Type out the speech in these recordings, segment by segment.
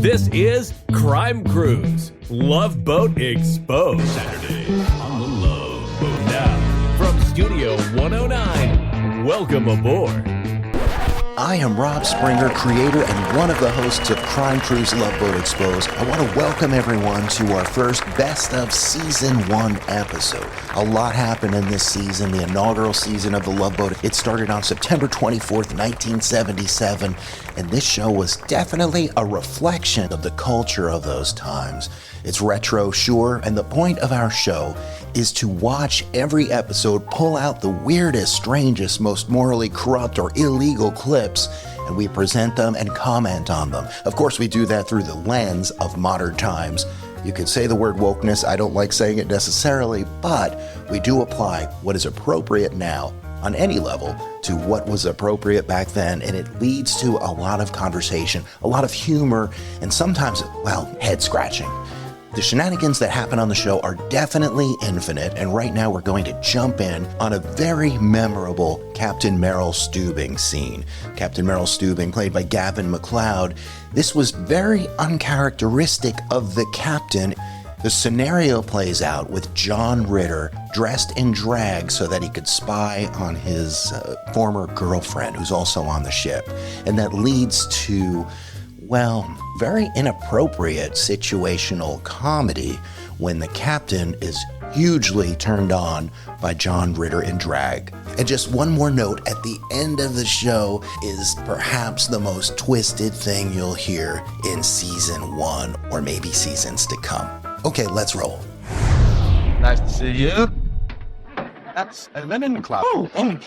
This is Crime Cruise, Love Boat Exposed. Saturday on the Love Boat. Now, from Studio 109, welcome aboard. I am Rob Springer, creator and one of the hosts of Crime Cruise Love Boat Exposed. I want to welcome everyone to our first Best of Season 1 episode. A lot happened in this season, the inaugural season of the Love Boat. It started on September 24th, 1977, and this show was definitely a reflection of the culture of those times. It's retro, sure, and the point of our show is to watch every episode pull out the weirdest, strangest, most morally corrupt or illegal clips, and we present them and comment on them. Of course, we do that through the lens of modern times. You could say the word wokeness, I don't like saying it necessarily, but we do apply what is appropriate now on any level to what was appropriate back then, and it leads to a lot of conversation, a lot of humor, and sometimes, well, head-scratching. The shenanigans that happen on the show are definitely infinite, and right now we're going to jump in on a very memorable Captain Merrill Steubing scene. Captain Merrill Steubing, played by Gavin MacLeod. This was very uncharacteristic of the captain. The scenario plays out with John Ritter dressed in drag so that he could spy on his former girlfriend, who's also on the ship, and that leads to, well, very inappropriate situational comedy when the captain is hugely turned on by John Ritter in drag. And just one more note, at the end of the show is perhaps the most twisted thing you'll hear in season 1 or maybe seasons to come. Okay, let's roll. Nice to see you. That's a linen closet. Oh,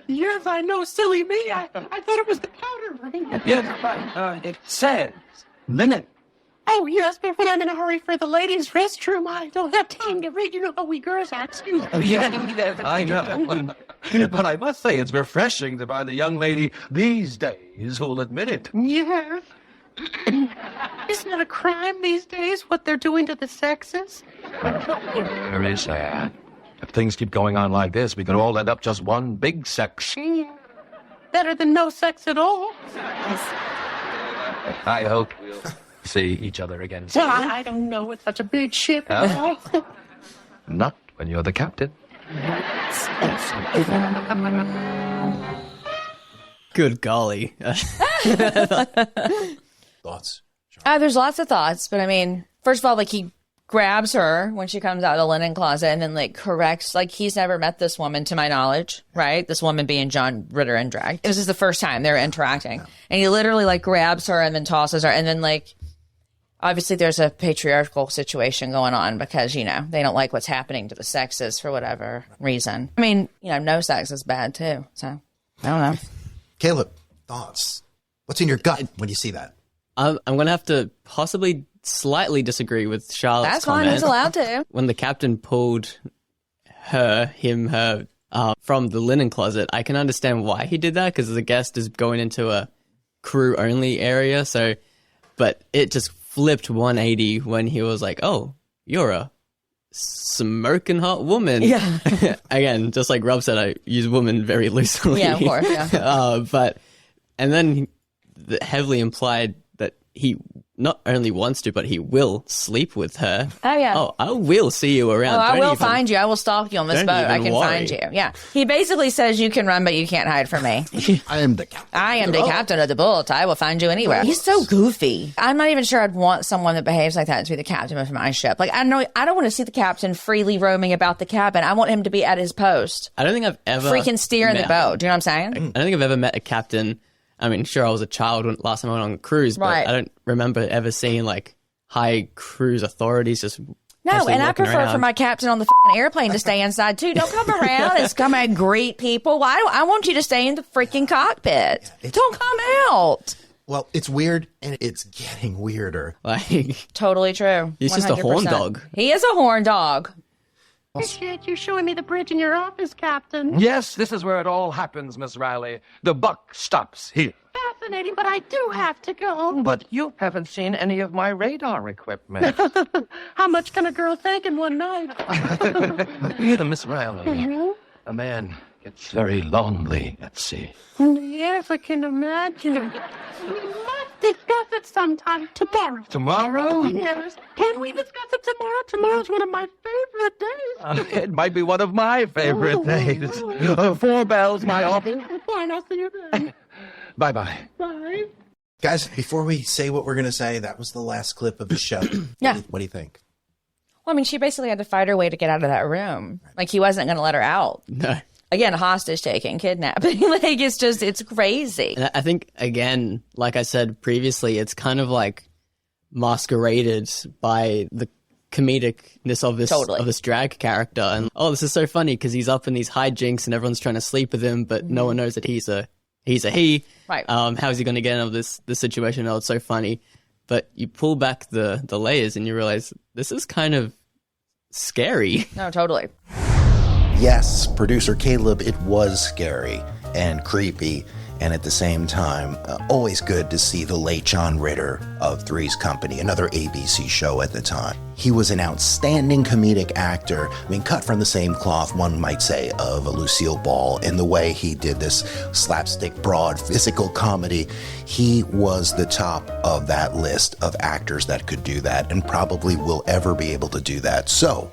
yes, I know, silly me. I thought it was the powder room. Yes, right. It says linen. Oh, yes, but when I'm in a hurry for the ladies' restroom, I don't have time to read. You know how we girls are. Excuse me. Oh, yeah, I know. But I must say, it's refreshing to find a young lady these days who'll admit it. Yeah. Isn't it a crime these days, what they're doing to the sexes? Very sad. If things keep going on like this, we could all end up just one big sex. Yeah. Better than no sex at all. I hope we'll see each other again soon. Well, I don't know. It's such a big ship. Not when you're the captain. Good golly. Thoughts? There's lots of thoughts, but I mean, first of all, like, he grabs her when she comes out of the linen closet and then, like, corrects, like, he's never met this woman to my knowledge, right? This woman being John Ritter in drag. This is the first time they're interacting. And he literally, like, grabs her and then tosses her. And then, like, obviously there's a patriarchal situation going on because, you know, they don't like what's happening to the sexes for whatever reason. I mean, you know, no sex is bad too. So, I don't know. Caleb, thoughts? What's in your gut when you see that? I'm going to have to possibly slightly disagree with Charlotte's That's fine. comment. He's allowed to. When the captain pulled her from the linen closet, I can understand why he did that, because the guest is going into a crew-only area. So, but it just flipped 180 when he was like, oh, you're a smoking hot woman. Yeah. Again, just like Rob said, I use woman very loosely. Yeah, of course. Yeah. And then heavily implied that he not only wants to, but he will sleep with her. Oh, yeah. Oh, I will see you around. Oh, I will find you. I will stalk you on this don't boat. I even can worry. find you. Yeah. He basically says you can run, but you can't hide from me. I am the captain. I am the captain of the boat. I will find you anywhere. He's so goofy. I'm not even sure I'd want someone that behaves like that to be the captain of my ship. Like, I don't want to see the captain freely roaming about the cabin. I want him to be at his post. I don't think I've ever Freaking steering the boat. Do you know what I'm saying? I don't think I've ever met a captain. I mean, sure, I was a child when last time I went on a cruise, but Right. I don't remember ever seeing like high cruise authorities just. No, constantly and I walking prefer around. for my captain on the f***ing airplane to stay inside too. Don't come around and come and greet people. Why do I want you to stay in the freaking cockpit? Don't come out. Well, it's weird, and it's getting weirder. Like, Totally true. he's just a horn 100%. dog. He is a horn dog. Appreciate you showing me the bridge in your office, Captain. Yes, this is where it all happens, Miss Riley. The buck stops here. Fascinating, but I do have to go. But you haven't seen any of my radar equipment. How much can a girl take in one night? You know, Miss Riley, a man gets very lonely at sea. Yes, I can imagine. We must discuss it it sometime tomorrow. Tomorrow? Yes. Can we discuss it tomorrow? Tomorrow's one of my favorite days. It might be one of my favorite days. 4 bells, my office. Fine, I'll see you then. Bye-bye. Bye. Guys, before we say what we're going to say, that was the last clip of the show. Yeah. What do you think? Well, I mean, she basically had to fight her way to get out of that room. Like, he wasn't going to let her out. No. Again, hostage taking, kidnapping. Like, it's crazy. And I think, again, like I said previously, it's kind of like masqueraded by the comedicness of this drag character. And, oh, this is so funny because he's up in these hijinks and everyone's trying to sleep with him, but no one knows that he's a he. Right. How is he going to get out of this situation? Oh, it's so funny. But you pull back the layers and you realize this is kind of scary. No, totally. Yes, producer Caleb, it was scary and creepy, and at the same time, always good to see the late John Ritter of Three's Company, another ABC show at the time. He was an outstanding comedic actor, I mean, cut from the same cloth, one might say, of a Lucille Ball in the way he did this slapstick, broad, physical comedy. He was the top of that list of actors that could do that and probably will ever be able to do that. So,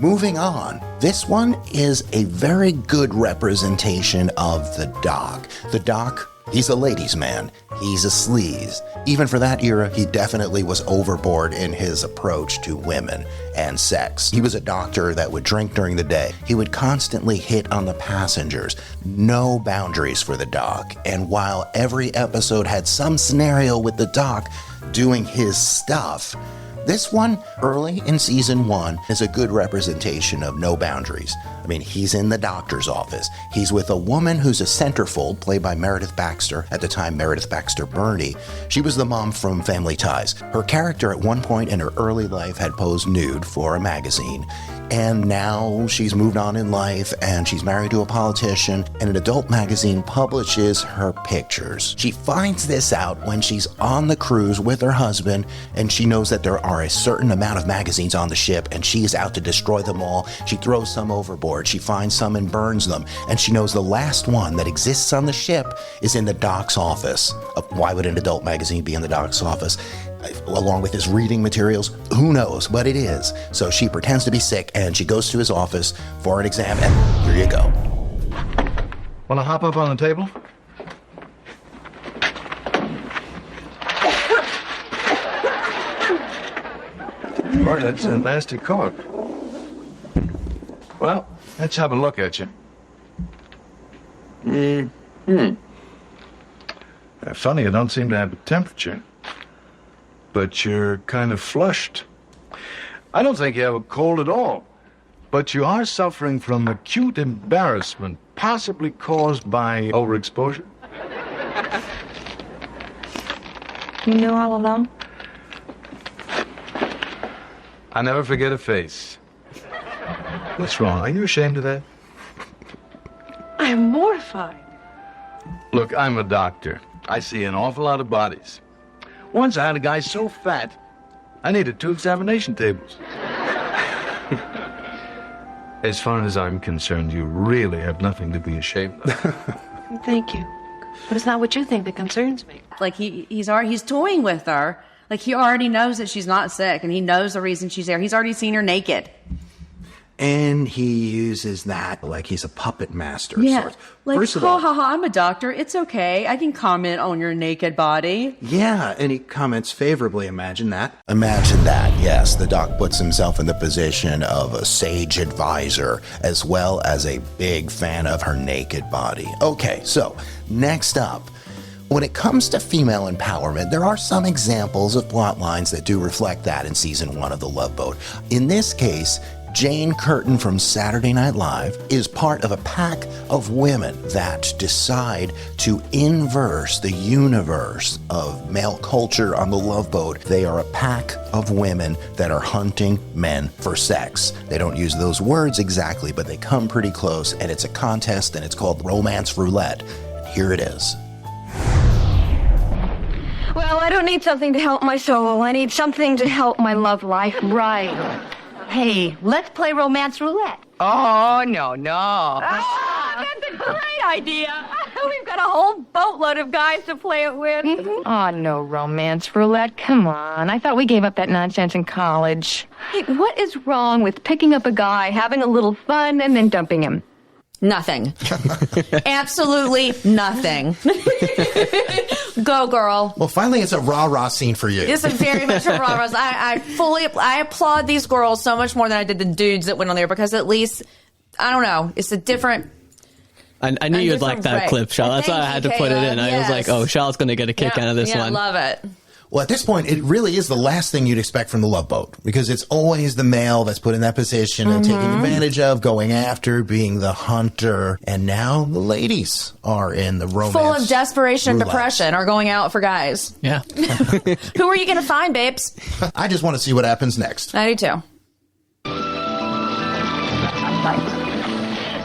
moving on, this one is a very good representation of the Doc. The Doc, he's a ladies' man. He's a sleaze. Even for that era, he definitely was overboard in his approach to women and sex. He was a doctor that would drink during the day. He would constantly hit on the passengers. No boundaries for the Doc. And while every episode had some scenario with the Doc doing his stuff, this one, early in season 1, is a good representation of no boundaries. I mean, he's in the doctor's office. He's with a woman who's a centerfold, played by Meredith Baxter, at the time Meredith Baxter Burney. She was the mom from Family Ties. Her character at one point in her early life had posed nude for a magazine. And now she's moved on in life and she's married to a politician, and an adult magazine publishes her pictures. She finds this out when she's on the cruise with her husband, and she knows that there are a certain amount of magazines on the ship and she is out to destroy them all. She throws some overboard, she finds some and burns them, and she knows the last one that exists on the ship is in the Doc's office. Why would an adult magazine be in the Doc's office? Along with his reading materials, who knows, but it is. So she pretends to be sick and she goes to his office for an exam, and here you go. Want to hop up on the table? Boy, that's a nasty cork. Well, let's have a look at you. Funny, you don't seem to have a temperature. But you're kind of flushed. I don't think you have a cold at all. But you are suffering from acute embarrassment, possibly caused by overexposure. You knew all along? I never forget a face. What's wrong? Are you ashamed of that? I'm mortified. Look, I'm a doctor. I see an awful lot of bodies. Once I had a guy so fat, I needed 2 examination tables. As far as I'm concerned, you really have nothing to be ashamed of. Thank you. But it's not what you think that concerns me. Like, he's toying with her. Like, he already knows that she's not sick, and he knows the reason she's there. He's already seen her naked. And he uses that like he's a puppet master of Yeah. sorts. Like, First of all, I'm a doctor. It's okay. I can comment on your naked body. yeah, and he comments favorably. Imagine that. Imagine that, yes. The Doc puts himself in the position of a sage advisor, as well as a big fan of her naked body. Okay, so next up, when it comes to female empowerment, there are some examples of plot lines that do reflect that in season 1 of The Love Boat. In this case, Jane Curtin from Saturday Night Live is part of a pack of women that decide to inverse the universe of male culture on the Love Boat. They are a pack of women that are hunting men for sex. They don't use those words exactly, but they come pretty close, and it's a contest, and it's called Romance Roulette. And here it is. Well, I don't need something to help my soul. I need something to help my love life. Right. Hey, let's play Romance Roulette. Oh, no. Ah, that's a great idea. We've got a whole boatload of guys to play it with. Oh, no romance, Roulette. Come on. I thought we gave up that nonsense in college. Hey, what is wrong with picking up a guy, having a little fun, and then dumping him? Nothing. Absolutely nothing. Go, girl. Well, finally, it's a rah-rah scene for you. It's a very much a rah-rah. I applaud these girls so much more than I did the dudes that went on there, because at least, I don't know, it's a different... I knew you'd like that clip, Charlotte. That's why I had to put it in. I was like, oh, Charlotte's going to get a kick out of this one. I love it. Well, at this point, it really is the last thing you'd expect from the Love Boat, because it's always the male that's put in that position and taken advantage of, going after, being the hunter. And now the ladies are in the romance. Full of desperation and roulette. depression are going out for guys. Yeah. Who are you going to find, babes? I just want to see what happens next. I do too.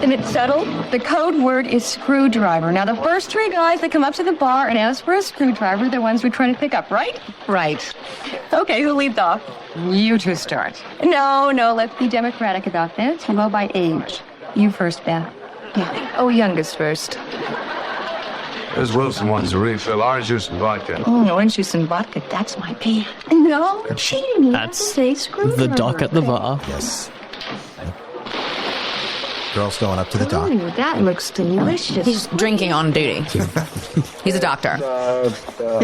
And it's settled. The code word is screwdriver. Now, the first 3 guys that come up to the bar and ask for a screwdriver are the ones we're trying to pick up, right? Right. Okay, who leads off? You two start. No, let's be democratic about this. We'll go by age. You first, Beth. Yeah. Oh, youngest first. There's Wilson wants a refill. Orange juice and vodka. Oh, orange juice and vodka. That's my pee. No, cheating. You have to That's say screwdriver. the doc at the bar. Yes. Girls going up to the dock. Oh, that looks delicious. He's drinking on duty. He's a doctor.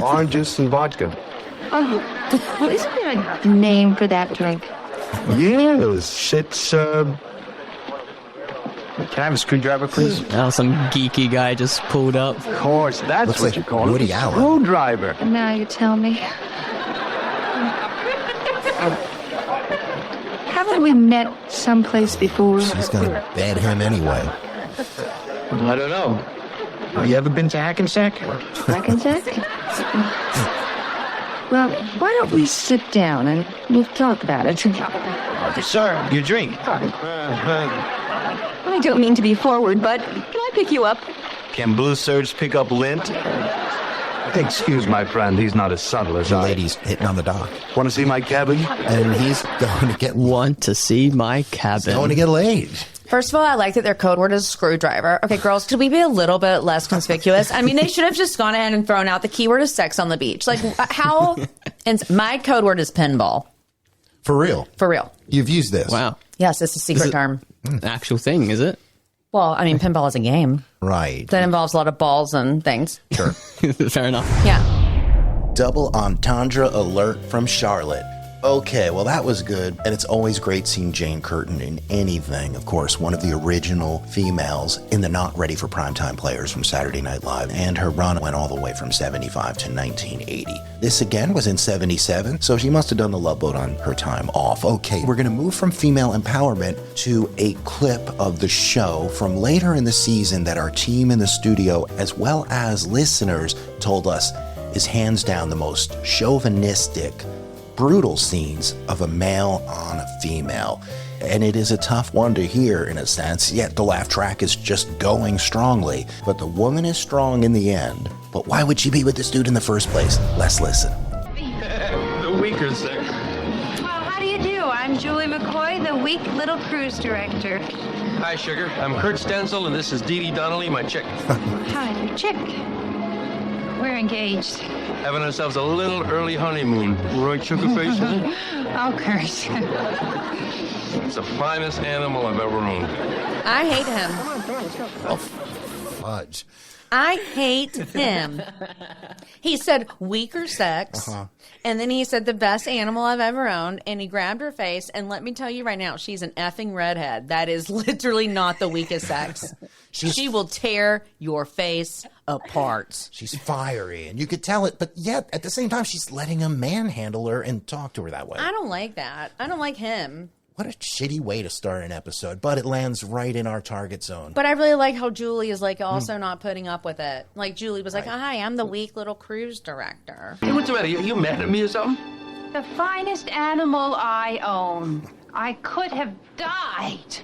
Orange juice and vodka. Well, isn't there a name for that drink? Yes, it's, Can I have a screwdriver, please? Now some geeky guy just pulled up. Of course, that's Looks what like you call Woody it. Allen. Screwdriver. Now you tell me. Haven't we met someplace before? She's going to bed him anyway. I don't know. Have you ever been to Hackensack? Hackensack? Well, why don't we sit down and we'll talk about it. Sir, your drink. I don't mean to be forward, but can I pick you up? Can Blue Surge pick up lint? Excuse my friend, he's not as subtle as The I. lady's hitting on the dock. Want to see my cabin? And he's going to get Want to see my cabin. going to get laid. First of all, I like that their code word is screwdriver. Okay, girls, could we be a little bit less conspicuous? I mean, they should have just gone ahead and thrown out the keyword is sex on the beach. Like, how? And my code word is pinball. For real. For real. You've used this. Wow. Yes, it's a secret term. An actual thing, is it? Well, I mean, pinball is a game Right. that involves a lot of balls and things. Sure. Fair enough. Yeah. Double entendre alert from Charlotte. Okay, well, that was good. And it's always great seeing Jane Curtin in anything. Of course, one of the original females in the Not Ready for Primetime Players from Saturday Night Live. And her run went all the way from 75 to 1980. This again was in 77, so she must have done the Love Boat on her time off. Okay, we're going to move from female empowerment to a clip of the show from later in the season that our team in the studio, as well as listeners, told us is hands down the most chauvinistic, brutal scenes of a male on a female. And it is a tough one to hear in a sense, yet the laugh track is just going strongly. But the woman is strong in the end. But why would she be with this dude in the first place? Let's listen. The weaker sex. Well, how do you do? I'm Julie McCoy, the weak little cruise director. Hi, Sugar. I'm Kurt Stenzel, and this is Dee Dee Donnelly, my chick. Hi, chick. We're engaged. Having ourselves a little early honeymoon. Right, Sugar Face? Oh, Kurt. It's the finest animal I've ever owned. I hate him. Oh, fudge. I hate him. He said weaker sex, and then he said the best animal I've ever owned, and he grabbed her face, and let me tell you right now, she's an effing redhead. That is literally not the weakest sex. She will tear your face apart. She's fiery, and you could tell it, but yet, at the same time, she's letting him manhandle her and talk to her that way. I don't like that. I don't like him. What a shitty way to start an episode, but it lands right in our target zone. But I really like how Julie is like also not putting up with it. Like Julie was like, "Hi, I'm the weak little cruise director." Hey, what's the matter? You mad at me or something? The finest animal I own. I could have died.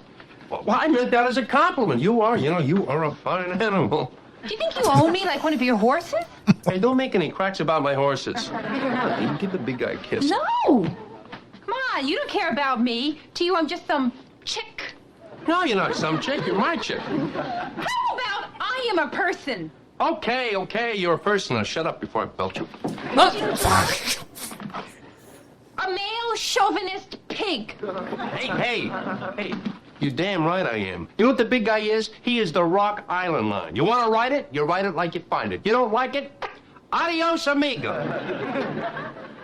Well, I meant that as a compliment. You are a fine animal. Do you think you own me like one of your horses? Hey, don't make any cracks about my horses. You give the big guy a kiss. No. Come on, you don't care about me. To you, I'm just some chick. No, you're not some chick. You're my chick. How about I am a person? Okay, you're a first. Now shut up before I belt you. A male chauvinist pig. Hey, you're damn right I am. You know what the big guy is? He is the Rock Island line. You want to ride it? You ride it like you find it. You don't like it? Adios, amigo.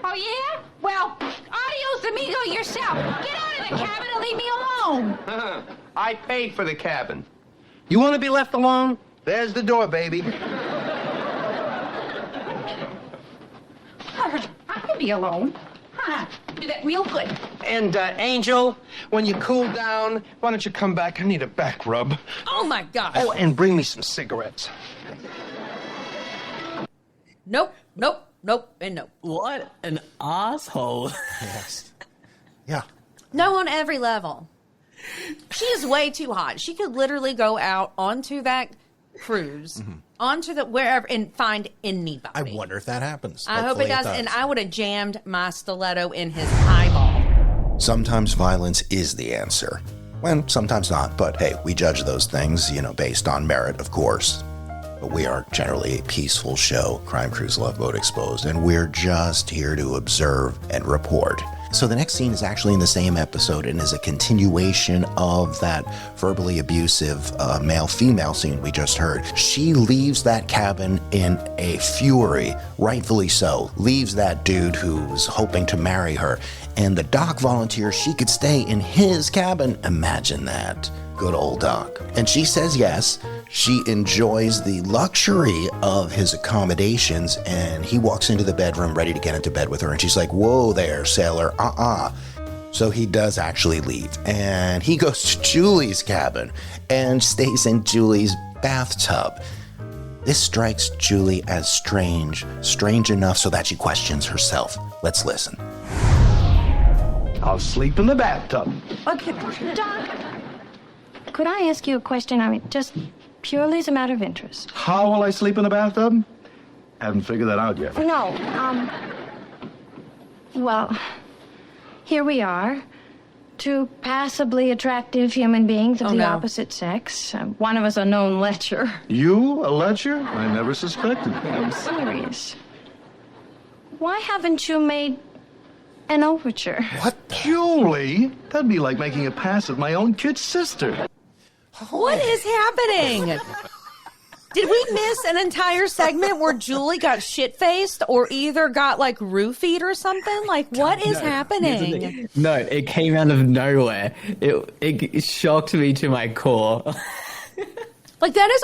Oh, yeah? Well, adios, amigo, yourself. Get out of the cabin and leave me alone. I paid for the cabin. You want to be left alone? There's the door, baby. I can be alone. Do that real good. And, Angel, when you cool down, why don't you come back? I need a back rub. Oh, my gosh. Oh, and bring me some cigarettes. Nope, and nope. What an asshole. Yes. Yeah. No, on every level. She is way too hot. She could literally go out onto that cruise, onto the wherever, and find anybody. I wonder if that happens. I hope Hopefully it does, and I would have jammed my stiletto in his eyeball. Sometimes violence is the answer. Well, sometimes not, but hey, we judge those things, based on merit, of course. But we are generally a peaceful show, Crime Cruise Love Boat Exposed, and we're just here to observe and report. So the next scene is actually in the same episode and is a continuation of that verbally abusive male-female scene we just heard. She leaves that cabin in a fury, rightfully so, leaves that dude who was hoping to marry her, and the doc volunteers she could stay in his cabin. Imagine that. Good old Doc. And she says yes. She enjoys the luxury of his accommodations, and he walks into the bedroom ready to get into bed with her, and she's like, whoa there, sailor, So he does actually leave, and he goes to Julie's cabin and stays in Julie's bathtub. This strikes Julie as strange enough so that she questions herself. Let's listen. I'll sleep in the bathtub. Okay, Doc, could I ask you a question? I mean, just purely as a matter of interest. How will I sleep in the bathtub? Haven't figured that out yet. No, well, here we are. Two passably attractive human beings of the opposite sex. One of us a known lecher. You, a lecher? I never suspected. I'm serious. Why haven't you made an overture? What? Julie? That'd be like making a pass at my own kid's sister. What is happening? Did we miss an entire segment where Julie got shit-faced or either got, like, roofied or something? Like, what is happening? No, it came out of nowhere. It shocked me to my core. Like, that is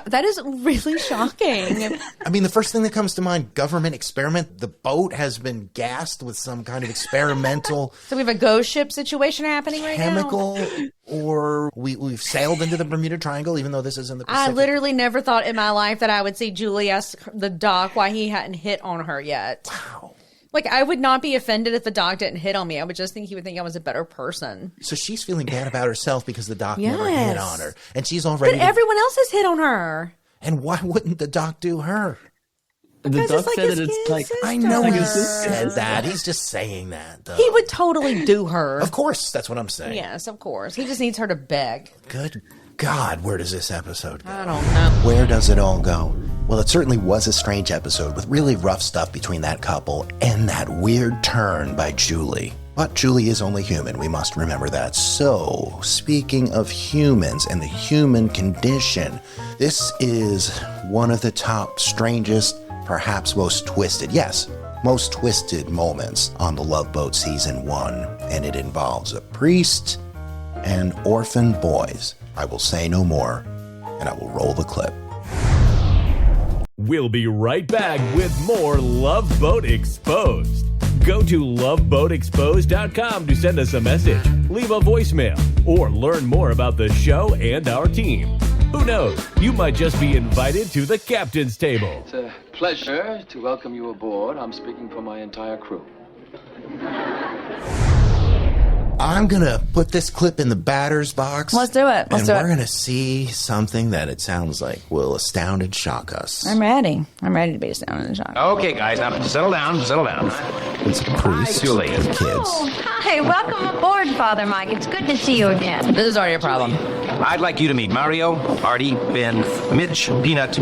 that is really shocking. I mean, the first thing that comes to mind, government experiment. The boat has been gassed with some kind of experimental... So we have a ghost ship situation happening right chemical, now? Or we've sailed into the Bermuda Triangle, even though this is in the Pacific. I literally never thought in my life that I would see Julie ask the doc why he hadn't hit on her yet. Wow. Like, I would not be offended if the doc didn't hit on me. I would just think he would think I was a better person. So she's feeling bad about herself because the doc never hit on her. And she's already... But everyone else has hit on her. And why wouldn't the doc do her? The doc said that it's like... I know he said that. He's just saying that, though. He would totally do her. Of course. That's what I'm saying. Yes, of course. He just needs her to beg. Good God, where does this episode go? I don't know. Where does it all go? Well, it certainly was a strange episode with really rough stuff between that couple and that weird turn by Julie. But Julie is only human, we must remember that. So, speaking of humans and the human condition, this is one of the top strangest, perhaps most twisted, most twisted moments on the Love Boat Season 1. And it involves a priest and orphan boys. I will say no more, and I will roll the clip. We'll be right back with more Love Boat Exposed. Go to loveboatexposed.com to send us a message, leave a voicemail, or learn more about the show and our team. Who knows? You might just be invited to the captain's table. It's a pleasure to welcome you aboard. I'm speaking for my entire crew. I'm going to put this clip in the batter's box. Let's do it. And we're going to see something that it sounds like will astound and shock us. I'm ready. I'm ready to be astounded and shocked. Okay, guys, now settle down. It's a priest Julie. and kids. Oh, hi. Welcome aboard, Father Mike. It's good to see you again. This is already a problem. I'd like you to meet Mario, Artie, Ben, Mitch, Peanut,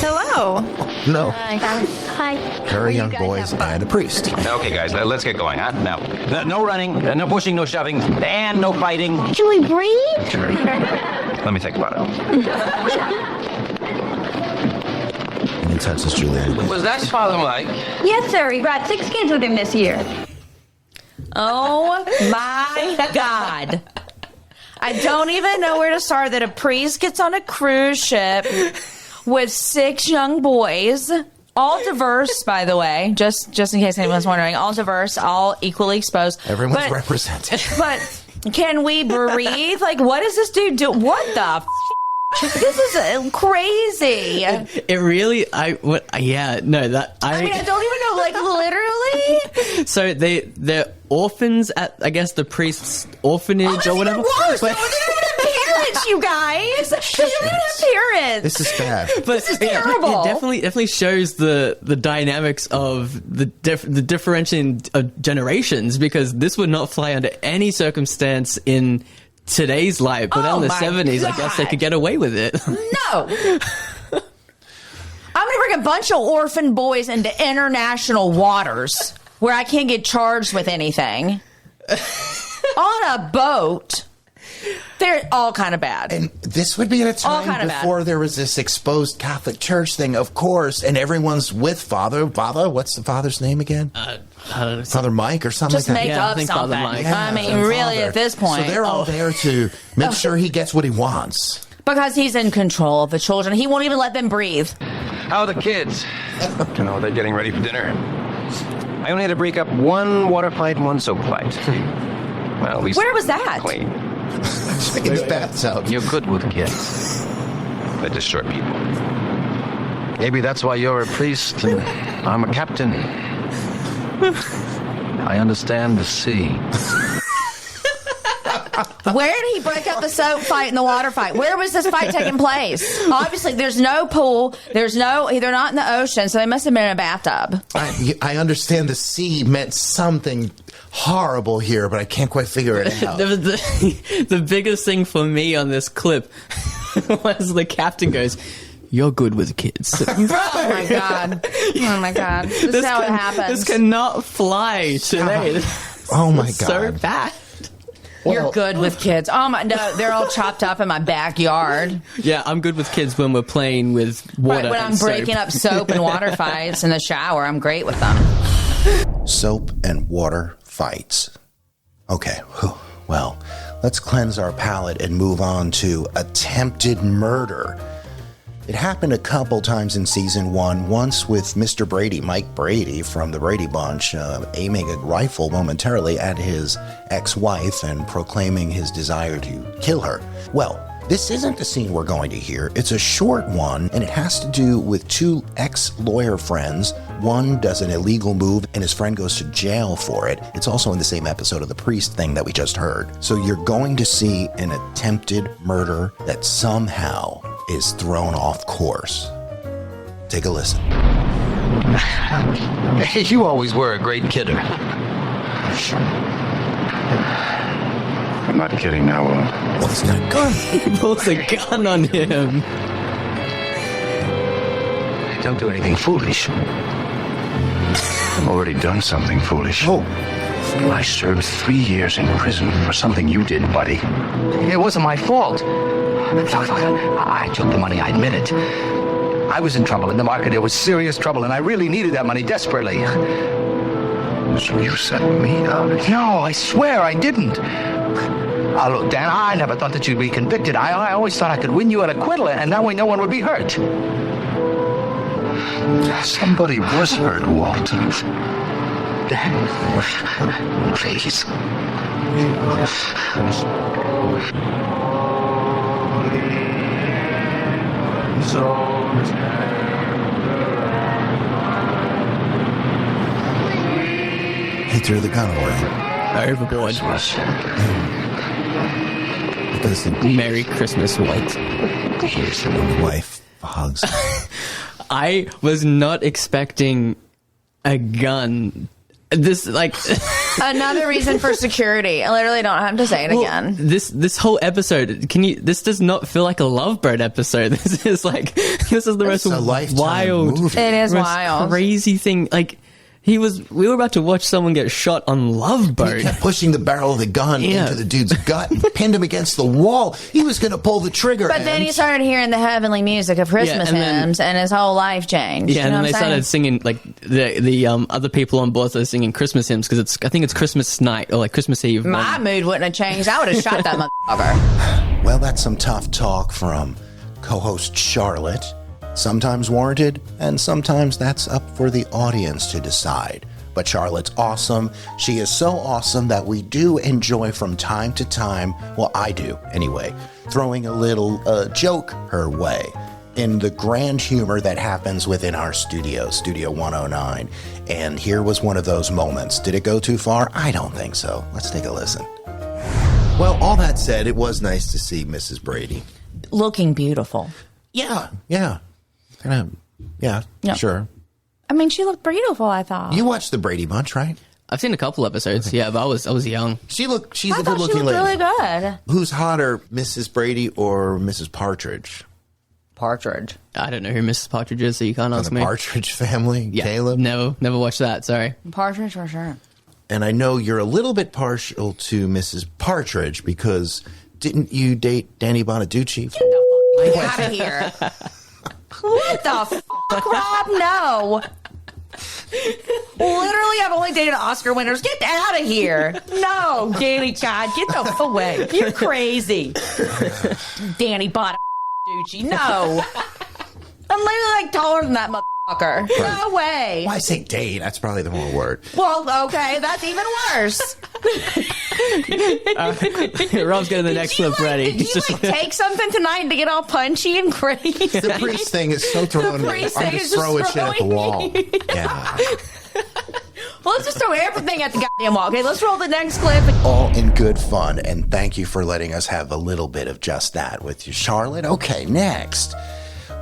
Hello. No. Hi. Very young boys and a priest. Okay, guys, let's get going, huh? Now, no running, no pushing, no shoving, and no fighting. Can we breathe? Sure. Let me think about it. And he touches Julian. Was that Father Mike? Yes, sir. He brought 6 kids with him this year. Oh my God. I don't even know where to start that a priest gets on a cruise ship with 6 young boys, all diverse, by the way, just in case anyone's wondering, all diverse, all equally exposed. Everyone's represented. But can we breathe? Like, what does this dude do? What the f***? This is crazy. It really, I mean, I don't even know, like, literally. So they're orphans at, I guess, the priest's orphanage or whatever. Worse. They don't have parents, you guys. They don't even have parents. This is bad. This is terrible. It definitely shows the dynamics of the differentiating of generations, because this would not fly under any circumstance in today's life, but in the 70s, I guess they could get away with it. No. I'm going to bring a bunch of orphan boys into international waters where I can't get charged with anything. On a boat. They're all kind of bad. And this would be at a time before there was this exposed Catholic Church thing, of course, and everyone's with Father. What's the father's name again? Father Mike or something just like that? Make up something. I mean, really, Father. at this point. So they're all there to make sure he gets what he wants. Because he's in control of the children. He won't even let them breathe. How are the kids? They're getting ready for dinner. I only had to break up one water fight and one soap fight. Well, at least where was that? Clean. In the bathtub. You're good with kids. They destroy people. Maybe that's why you're a priest and I'm a captain. I understand the sea. Where did he break up the soap fight and the water fight? Where was this fight taking place? Obviously, there's no pool. They're not in the ocean, so they must have been in a bathtub. I understand the sea meant something horrible here, but I can't quite figure it out. The biggest thing for me on this clip was the captain goes, "You're good with kids." Oh my god! Oh my god! This is how it happens. This cannot fly today. Oh my god! So bad. You're good with kids. Oh my no! They're all chopped up in my backyard. Yeah, I'm good with kids when we're playing with water. Right, when I'm breaking up soap and water fights in the shower, I'm great with them. Soap and water fights. Okay, well, let's cleanse our palate and move on to attempted murder. It happened a couple times in season 1, once with Mr. Brady, Mike Brady from the Brady Bunch, aiming a rifle momentarily at his ex-wife and proclaiming his desire to kill her. Well, this isn't the scene we're going to hear. It's a short one, and it has to do with 2 ex-lawyer friends. One does an illegal move, and his friend goes to jail for it. It's also in the same episode of the priest thing that we just heard. So you're going to see an attempted murder that somehow is thrown off course. Take a listen. You always were a great kidder. I'm not kidding now, Will. Well, he's got a gun. He pulls a gun on him. Don't do anything foolish. I've already done something foolish. Oh. I served 3 years in prison for something you did, buddy. It wasn't my fault. Look, I took the money, I admit it. I was in trouble in the market. It was serious trouble, and I really needed that money desperately. So you set me up? No, I swear I didn't. Look, Dan, I never thought that you'd be convicted. I always thought I could win you an acquittal, and that way no one would be hurt. Somebody was hurt, Walter. Dan, please. He threw the gun away. Overboard. Because the Merry Christmas, White. Here's the wife hugs. I was not expecting a gun This, like... Another reason for security. I literally don't have to say it again. This whole episode, this does not feel like a Lovebird episode. This is the most wild, movie. It is most wild, crazy thing. Like, we were about to watch someone get shot on Lovebird. He kept pushing the barrel of the gun into the dude's gut and pinned him against the wall. He was going to pull the trigger. But then he started hearing the heavenly music of Christmas hymns, and his whole life changed. Yeah, and then they started singing, like, the other people on board started singing Christmas hymns, because I think it's Christmas night, or like Christmas Eve. My mood wouldn't have changed. I would have shot that motherfucker. Well, that's some tough talk from co-host Charlotte. Sometimes warranted, and sometimes that's up for the audience to decide. But Charlotte's awesome. She is so awesome that we do enjoy from time to time, well, I do anyway, throwing a little joke her way in the grand humor that happens within our studio, Studio 109. And here was one of those moments. Did it go too far? I don't think so. Let's take a listen. Well, all that said, it was nice to see Mrs. Brady. Looking beautiful. Yeah. Sure. I mean, she looked beautiful, I thought. You watched the Brady Bunch, right? I've seen a couple episodes, yeah, but I was young. She's a I thought good-looking she looked lady. really good. Who's hotter, Mrs. Brady or Mrs. Partridge? Partridge. I don't know who Mrs. Partridge is, so you can't ask From me. the Partridge Family, Yeah, Caleb? never watched that, sorry. Partridge for sure. And I know you're a little bit partial to Mrs. Partridge because didn't you date Danny Bonaducci? Get out of here. What the fuck, Rob? No. Literally, I've only dated Oscar winners. Get out of here. No, Danny, God, get the fuck away. You're crazy. Danny Bonaducci. No. I'm literally like taller than that motherfucker. No way. Why say date? That's probably the wrong word. Well, okay, that's even worse. Rob's getting the next clip ready. Did you take something tonight to get all punchy and crazy? The priest thing is so throwing me. I'm just throwing shit at the wall. Yeah. Well, let's just throw everything at the goddamn wall. Okay, let's roll the next clip. All in good fun, and thank you for letting us have a little bit of just that with you, Charlotte. Okay, next.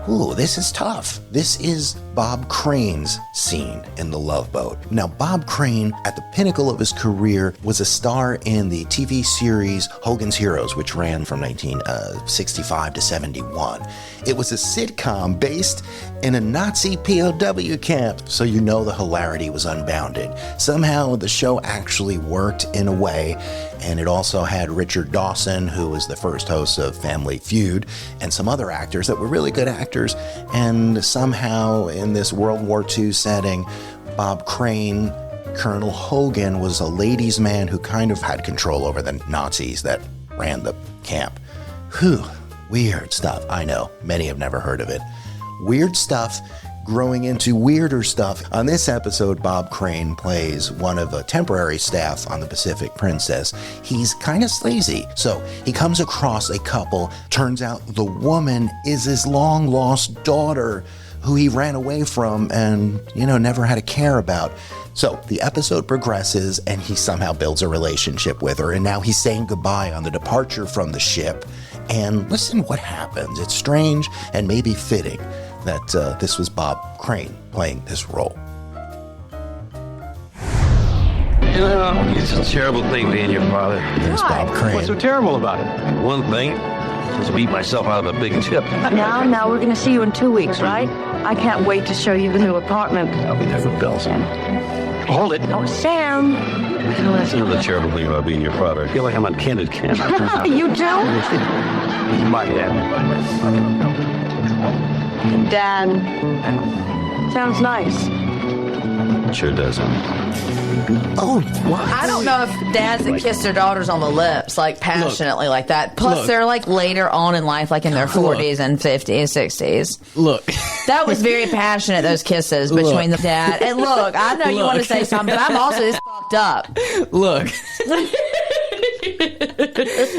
Ooh, this is tough. This is Bob Crane's scene in The Love Boat. Now, Bob Crane, at the pinnacle of his career, was a star in the TV series Hogans Heroes, which ran from 1965 to 71. It was a sitcom based in a Nazi POW camp, so you know the hilarity was unbounded. Somehow, the show actually worked in a way, and it also had Richard Dawson, who was the first host of Family Feud, and some other actors that were really good actors. And somehow, in this World War II setting, Bob Crane, Colonel Hogan, was a ladies' man who kind of had control over the Nazis that ran the camp. Whew, weird stuff. I know, many have never heard of it. Weird stuff growing into weirder stuff. On this episode, Bob Crane plays one of a temporary staff on the Pacific Princess. He's kind of sleazy, so he comes across a couple. Turns out the woman is his long-lost daughter, who he ran away from and, never had a care about. So the episode progresses, and he somehow builds a relationship with her, and now he's saying goodbye on the departure from the ship. And listen what happens. It's strange and maybe fitting that this was Bob Crane playing this role. It's a terrible thing being your father. There's Bob Crane. What's so terrible about it? One thing, just beat myself out of a big tip. Now, we're going to see you in 2 weeks, right? I can't wait to show you the new apartment. I'll be there for bills. Hold it. Oh, Sam. That's another terrible thing about being your father. I feel like I'm on candid camp. You do? My dad. Dad. Sounds nice. Sure does. Oh, what? I don't know if dads that kiss their daughters on the lips, like, passionately like that. Plus, they're, like, later on in life, like in their 40s and 50s, 60s. Look. That was very passionate, those kisses between the dad. And look, I know you want to say something, but I'm also this fucked up. Look.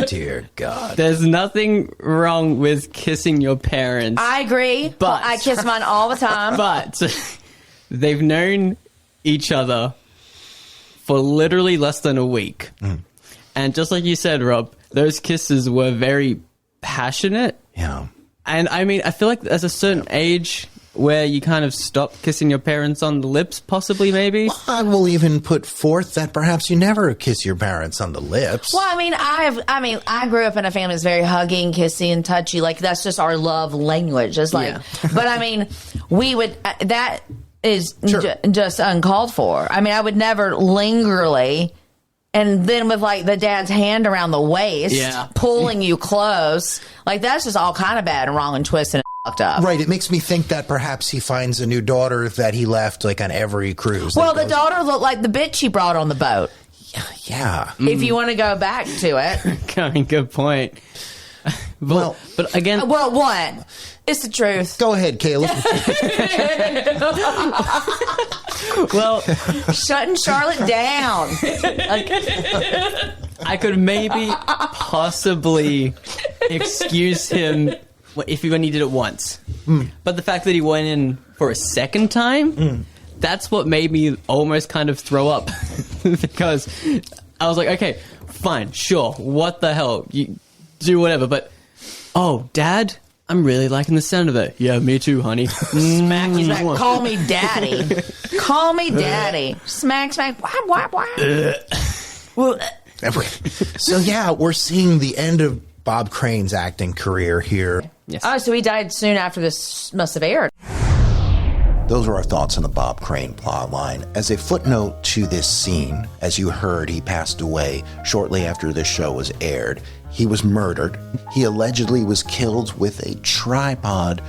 Dear God. There's nothing wrong with kissing your parents. I agree. But I kiss mine all the time. But they've known each other for literally less than a week. And just like you said, Rob, those kisses were very passionate. Yeah. And I mean, I feel like at a certain age, where you kind of stop kissing your parents on the lips, possibly, maybe? I will even put forth that perhaps you never kiss your parents on the lips. Well, I grew up in a family that's very hugging, kissing, and touchy. Like, that's just our love language. It's like, but we would, that is just uncalled for. I would never lingerly, and then with like the dad's hand around the waist, pulling you close, like that's just all kind of bad and wrong and twisted and fucked up. Right. It makes me think that perhaps he finds a new daughter that he left like on every cruise. Well, the daughter looked like the bitch he brought on the boat. Yeah. If you want to go back to it. Kind of good point. But again... Well, what? It's the truth. Go ahead, Caleb. Well... Shutting Charlotte down. I could maybe possibly excuse him if he only did it once. But the fact that he went in for a second time... That's what made me almost kind of throw up. Because I was like, okay, fine, sure, what the hell? You do whatever, but... Oh, Dad? I'm really liking the sound of it. Yeah, me too, honey. Smack, he's like, call me daddy. Call me daddy. Smack, smack. So, yeah, we're seeing the end of Bob Crane's acting career here. Yes. Oh, so he died soon after this must have aired. Those are our thoughts on the Bob Crane plotline. As a footnote to this scene, as you heard, he passed away shortly after this show was aired. He was murdered. He allegedly was killed with a tripod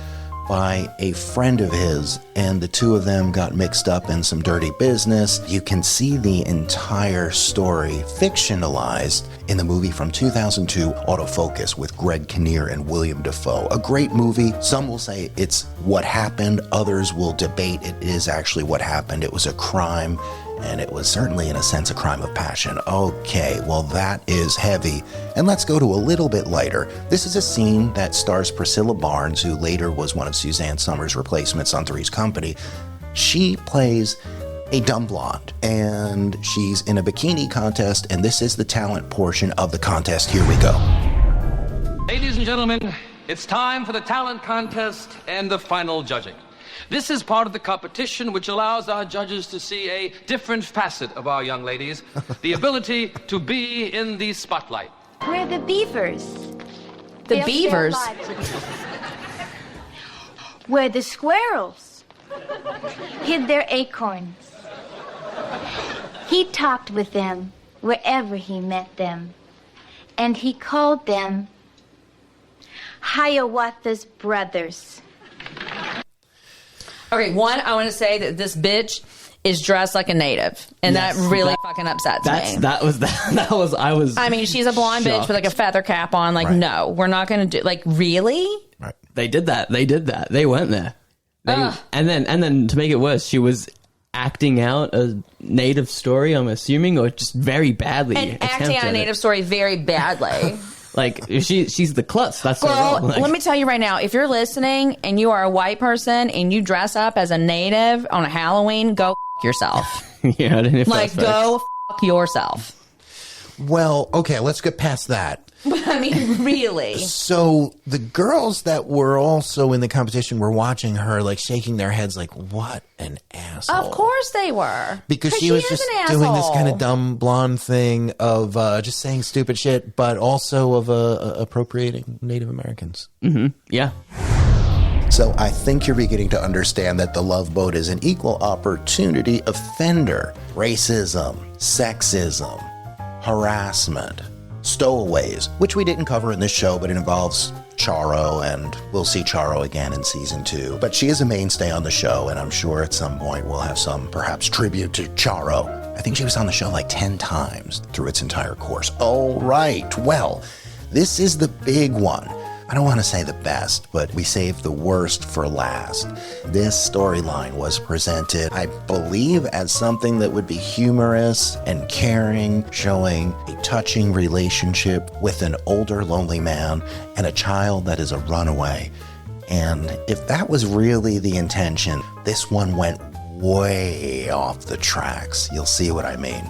by a friend of his, and the two of them got mixed up in some dirty business. You can see the entire story fictionalized in the movie from 2002, Autofocus, with Greg Kinnear and William Dafoe. A great movie. Some will say it's what happened. Others will debate it is actually what happened. It was a crime, and it was certainly, in a sense, a crime of passion. Okay, well, that is heavy. And let's go to a little bit lighter. This is a scene that stars Priscilla Barnes, who later was one of Suzanne Summers' replacements on Three's Company. She plays a dumb blonde, and she's in a bikini contest, and this is the talent portion of the contest. Here we go. Ladies and gentlemen, it's time for the talent contest and the final judging. This is part of the competition which allows our judges to see a different facet of our young ladies, the ability to be in the spotlight. We're the beavers. The beavers? Where the squirrels hid their acorns. He talked with them wherever he met them, and he called them Hiawatha's brothers. Okay, one, I want to say that this bitch is dressed like a native, and that really fucking upsets me. I mean, she's a blonde bitch with like a feather cap on. Like, no, we're not going to do. Like, really? Right. They did that. They went there. And then to make it worse, she was acting out a native story, I'm assuming, or just very badly. And acting out a native story very badly. Like, she's the klutz. That's Girl, so wrong. let me tell you right now, if you're listening and you are a white person and you dress up as a native on a Halloween, go f*** yourself. Yeah, I didn't know if like, that's go f*** yourself. Well, okay, let's get past that. I mean, really. So the girls that were also in the competition were watching her, like, shaking their heads like, what an asshole. Of course they were. Because she was just doing this kind of dumb blonde thing of just saying stupid shit, but also of appropriating Native Americans. Mm-hmm. Yeah. So I think you're beginning to understand that the Love Boat is an equal opportunity offender. Racism, sexism, harassment, stowaways, which we didn't cover in this show, but it involves Charo, and we'll see Charo again in season 2. But she is a mainstay on the show, and I'm sure at some point we'll have some, perhaps, tribute to Charo. I think she was on the show like 10 times through its entire course. All right, well, this is the big one. I don't want to say the best, but we saved the worst for last. This storyline was presented, I believe, as something that would be humorous and caring, showing a touching relationship with an older lonely man and a child that is a runaway. And if that was really the intention, this one went way off the tracks. You'll see what I mean.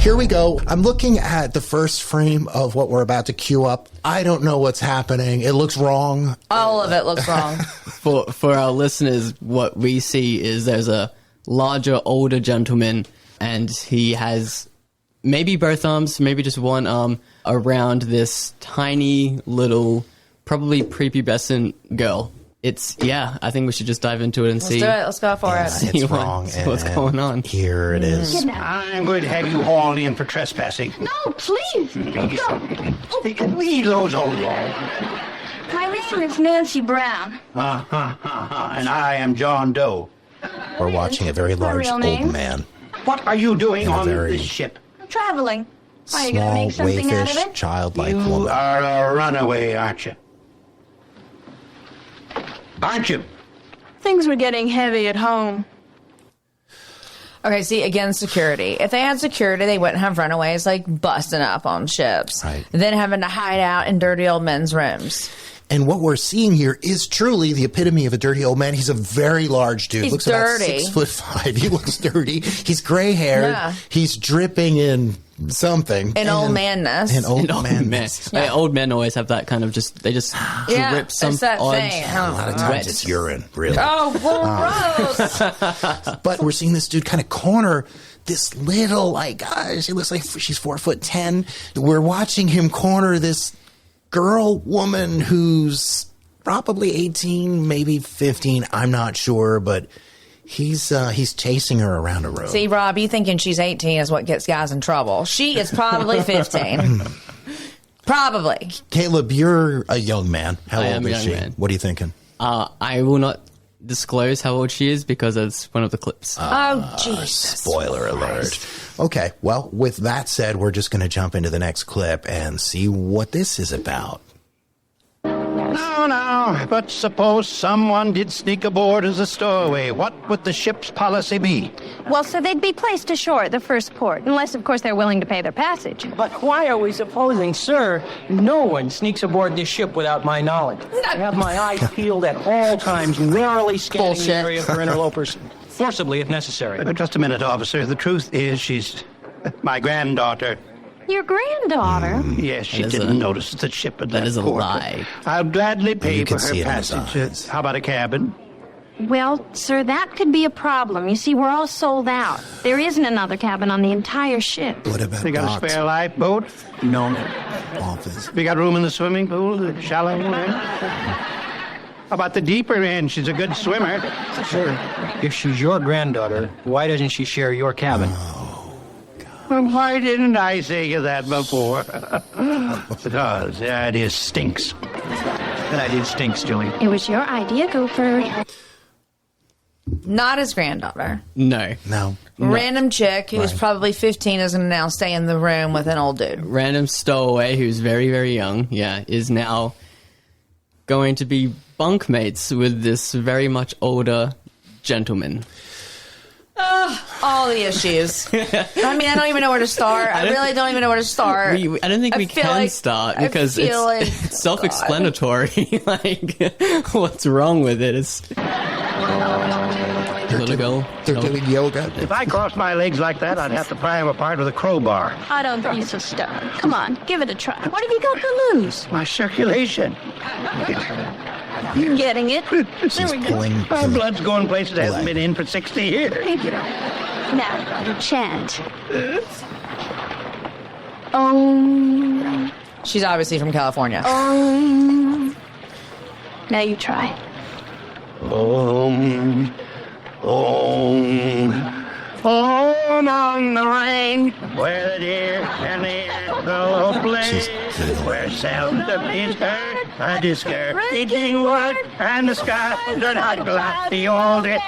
Here we go. I'm looking at the first frame of what we're about to queue up. I don't know what's happening. It looks wrong. All of it looks wrong. For our listeners, what we see is there's a larger, older gentleman, and he has maybe both arms, maybe just one arm, around this tiny little, probably prepubescent girl. I think we should just dive into it and see. Let's do it. Let's go for it. It's wrong. What's going on? Here it is. I'm going to have you hauled in for trespassing. No, please. Leave those alone. My name is Nancy Brown. And I am John Doe. We're watching a very large real old name? man. What are you doing In a on very this ship? I'm traveling. Are you going to Small, make something out of waifish, it? childlike You woman. are a runaway, aren't you? Aren't you? Things were getting heavy at home. Okay, see, again, security. If they had security, they wouldn't have runaways, like, busting up on ships. Right. Then having to hide out in dirty old men's rooms. And what we're seeing here is truly the epitome of a dirty old man. He's a very large dude. He's looks dirty. about 6'5". He looks dirty. He's gray haired. Yeah. He's dripping in something. In old manness. In old man. manness. Yeah. Old men always have that kind of they just Yeah, drip some it's that odd thing. A lot of times it's urine, really. Oh, gross. But we're seeing this dude kind of corner this little, she looks like she's 4'10". We're watching him corner this woman who's probably 18, maybe 15. I'm not sure, but he's chasing her around a road. See, Rob, you thinking she's 18 is what gets guys in trouble. She is probably 15. Probably. Caleb, you're a young man. How I old am a is young she? man. What are you thinking? I will not disclose how old she is because it's one of the clips. Oh, Jesus. Spoiler alert. Okay, well, with that said, we're just going to jump into the next clip and see what this is about. No, but suppose someone did sneak aboard as a stowaway. What would the ship's policy be? Well, so they'd be placed ashore at the first port, unless, of course, they're willing to pay their passage. But why are we supposing, sir, no one sneaks aboard this ship without my knowledge? I have my eyes peeled at all times, warily scanning the area for interlopers, forcibly if necessary. But just a minute, officer. The truth is she's my granddaughter. Your granddaughter? Yes, she didn't notice the ship at that is a port. lie. I'll gladly pay You for can her see it in his passage. eyes. How about a cabin? Well, sir, that could be a problem. You see, we're all sold out. There isn't another cabin on the entire ship. What about You got docks? a spare lifeboat? No. Office. You got room in the swimming pool, the shallow end? How about the deeper end? She's a good swimmer. Sir, if she's your granddaughter, why doesn't she share your cabin? Well, why didn't I say you that before? Because the idea stinks. That idea stinks, Julie. It was your idea, Gopher. Not his granddaughter. No. Random chick who's Right. probably 15 is going to now stay in the room with an old dude. Random stowaway who's very, very young, is now going to be bunkmates with this very much older gentleman. All the issues. I mean, I don't even know where to start. I really don't even know where to start. I don't think we feel can like- start I because feel like- it's self-explanatory. Like, what's wrong with it? It's little girl. They're doing yoga. If I crossed my legs like that, I'd have to pry them apart with a crowbar. I don't be so stubborn. Come on, give it a try. What have you got to lose? My circulation. You're getting it. She's pulling. My blood's going places it hasn't been in for 60 years. Now, chant. Oh. She's obviously from California. Oh. Now you try. Om on the rain, where the deer and the antelope play, where seldom is heard a discouraging word, and the skies are not glassy all day.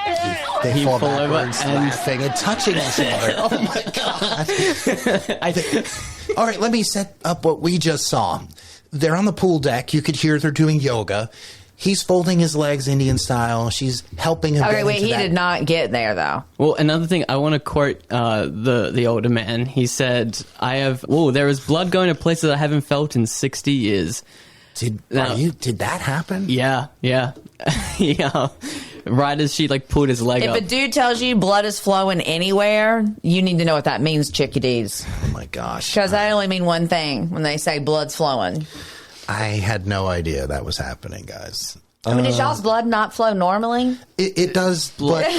They fall over backwards, and- laughing and touching each other. Oh my god! All right, let me set up what we just saw. They're on the pool deck. You could hear they're doing yoga. He's folding his legs Indian style. She's helping him. Okay, get wait, into he that. did not get there, though. Well, another thing, I want to quote the older man. He said, there is blood going to places I haven't felt in 60 years. Did that happen? Yeah. Yeah. right as she like pulled his leg up. If a dude tells you blood is flowing anywhere, you need to know what that means, chickadees. Oh my gosh. Because I only mean one thing when they say blood's flowing. I had no idea that was happening, guys. I mean, does y'all's blood not flow normally? It does, but I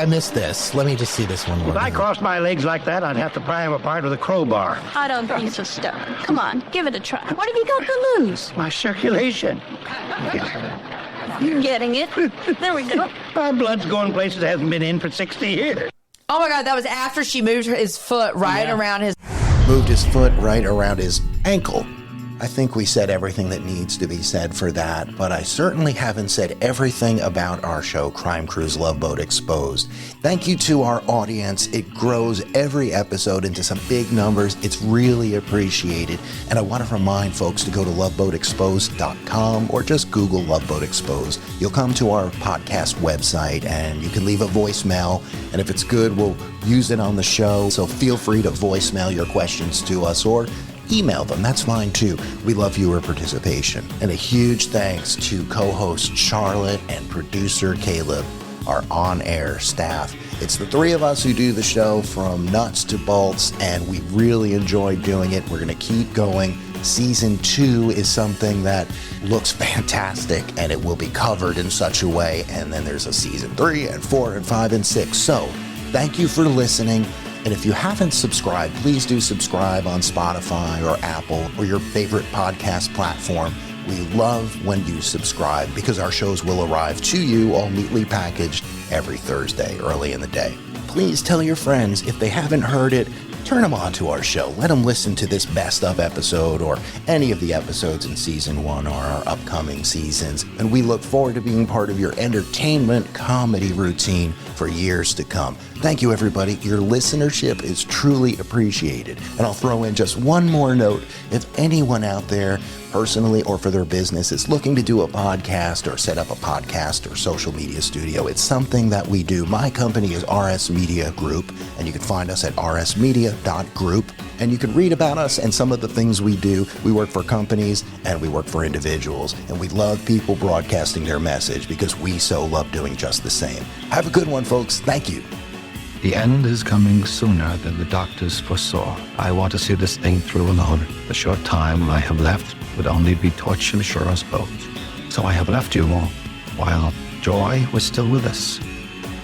missed this. Let me just see this one more. If I crossed my legs like that, I'd have to pry them apart with a crowbar. I don't be so stubborn. Come on, give it a try. What have you got to lose? My circulation. You're getting it. There we go. My blood's going places it hasn't been in for 60 years. Oh my God, that was after she moved his foot around his... Moved his foot right around his ankle. I think we said everything that needs to be said for that, but I certainly haven't said everything about our show, Crime Cruise Love Boat Exposed. Thank you to our audience. It grows every episode into some big numbers. It's really appreciated. And I want to remind folks to go to loveboatexposed.com or just Google Love Boat Exposed. You'll come to our podcast website and you can leave a voicemail. And if it's good, we'll use it on the show. So feel free to voicemail your questions to us or email them. That's fine too. We love viewer participation. And a huge thanks to co-host Charlotte and producer Caleb, our on-air staff. It's the three of us who do the show from nuts to bolts, and we really enjoy doing it. We're going to keep going. Season 2 is something that looks fantastic, and it will be covered in such a way. And then there's a season 3 and 4 and 5 and 6. So thank you for listening. And if you haven't subscribed, please do subscribe on Spotify or Apple or your favorite podcast platform. We love when you subscribe because our shows will arrive to you all neatly packaged every Thursday early in the day. Please tell your friends if they haven't heard it. Turn them on to our show. Let them listen to this best of episode or any of the episodes in season 1 or our upcoming seasons. And we look forward to being part of your entertainment comedy routine for years to come. Thank you, everybody. Your listenership is truly appreciated. And I'll throw in just one more note. If anyone out there, personally or for their business, is looking to do a podcast or set up a podcast or social media studio, it's something that we do. My company is RS Media Group, and you can find us at rsmedia.group. And you can read about us and some of the things we do. We work for companies and we work for individuals. And we love people broadcasting their message because we so love doing just the same. Have a good one, folks. Thank you. The end is coming sooner than the doctors foresaw. I want to see this thing through alone. The short time I have left would only be torch and assure us both. So I have left you all, while joy was still with us,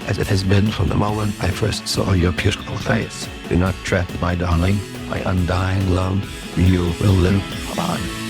as it has been from the moment I first saw your beautiful face. Do not fret, my darling. My undying love, you will live on.